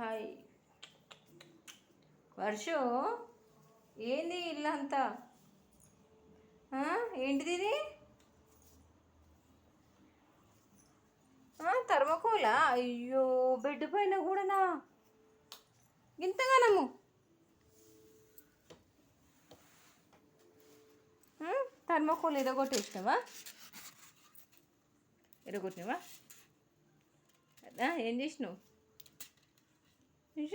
Hi Varshu, ఏంది ఇల్లంతా? ఏంటిది ఇది? థర్మకోలా? అయ్యో, బెడ్ పైన కూడానా? ఇంతగానము థర్మకోల్ ఎరగొట్టేసినావా? ఎరగొట్టినావా? ఏం చేసినావు? ఏం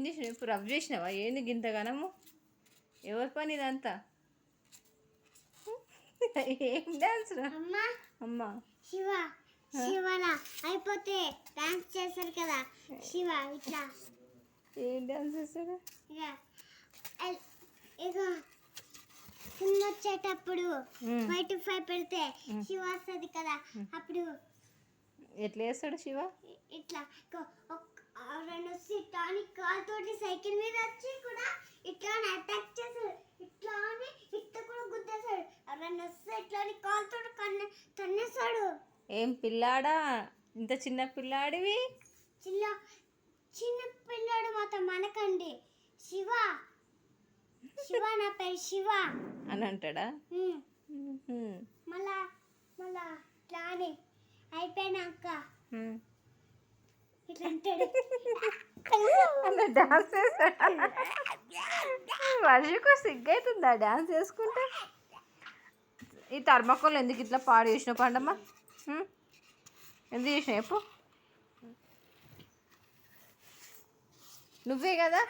చేసినావు? ఇప్పుడు రబ్ చేసినావా? ఏంది గింతగానము? ఎవరి పని ఇదంతా? ఏం డాన్స్ రా అమ్మా? శివలా అయిపోతే డాన్స్ చేస్తారు కదా శివ. ఇట్లా ఏం డాన్స్ చేస్తాడు? ఇక కింద వచ్చేటప్పుడు 5 to 5 పెడితే శివ వస్తుంది కదా, అప్పుడు ఎట్లా చేస్తాడు శివ? ఇట్లా రెండు ఇట్లా కాలుతోటి సైకిల్ మీద వచ్చి కూడా ఇట్లా అటాక్ చేస్తాడు. ఇట్లా అని ఇట్లా కూడా గుద్దేస్తాడు. రెండు ఇట్లా కాలుతోటి తన్నేస్తాడు. ఏం పిల్లాడా, ఇంత చిన్న పిల్లాడివి? చిన్న పిల్లాడు మాత్రం మనకండి. శివ శివ నా పేరు శివ అని అంటాడా? మళ్ళా మళ్ళా ఇట్లా అని అయిపోయినాక ఇట్లా అంటాడు. డాన్స్ చేస్తాడా? వర్షకు సిగ్గైతుందా డాన్స్ చేసుకుంటే? ఈ థర్మకోల్ ఎందుకు ఇట్లా పాడు చేసినావు పండమ్మ? ఎందుకు చేసినావు చెప్పు? నువ్వే కదా?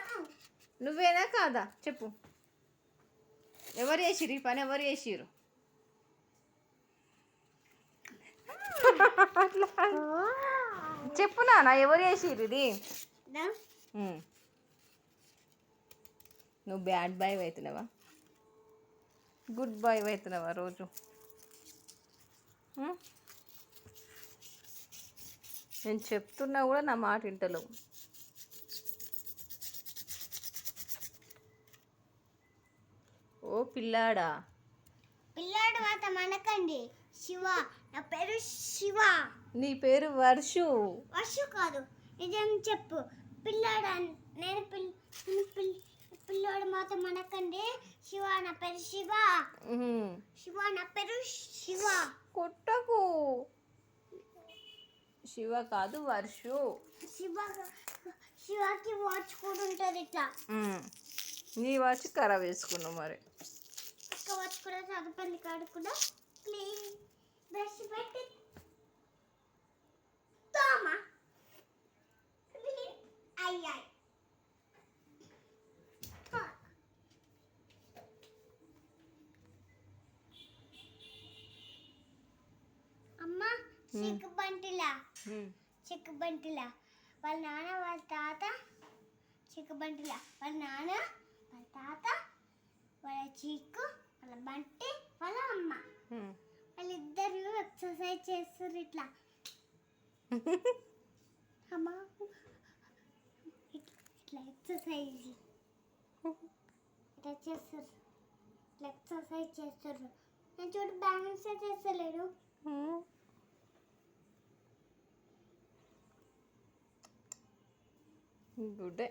నువ్వేనా కాదా చెప్పు? ఎవరు చేసిరు ఈ పని? ఎవరు చేసిరు? చెప్పు నాన్న, ఎవరు చేసిరు ఇది? నువ్వు బ్యాడ్ బాయ్ అవుతున్నావా? గుడ్ బాయ్ అవుతున్నావా రోజు? నేను చెప్తున్నా కూడా నా మాట వింటలేవు. ఓ పిల్లాడా, పిల్లాడు మాత్రం అనకండి. శివ నా పేరు శివ. నీ పేరు వర్షు. వర్షు కాదు, నిజం చెప్పు. పిల్లాడు నేను పిల్లాడు మాత్రం అనకండి. శివ నా పేరు శివ. శివ నా పేరు శివ. కొట్టకు. శివ కాదు వర్షు. శివకి వాచ్ కూడా ఉంటుంది ఇట్లా. నీ వాచ్ ఖరాబ్ వేసుకున్నావు మరి. వాచ్ కూడా చదువుపల్లి కాడు కూడా క్లీన్ బ్రష్ పెట్టి తోమా క్లీన్ అయ్యాయి. అమ్మ చెక్కు బంటిలా వాళ్ళ నాన్న వాళ్ళ తాత. చెక్కు బంటిలా వాళ్ళ నాన్న వాళ్ళ తాత, వాళ్ళ చిక్కు వాళ్ళ బంటి వాళ్ళ అమ్మ. వాళ్ళిద్దరు ఎక్సర్సైజ్ చేస్తారు ఇట్లా. అమ్మా ఇట్లా ఎక్సర్సైజ్ ఇట్లా చేస్తారు. ఇట్లా ఎక్సర్సైజ్ చేస్తారు. నేను చూడు బ్యాలెన్స్ చేస్తలేడు. గుడ్.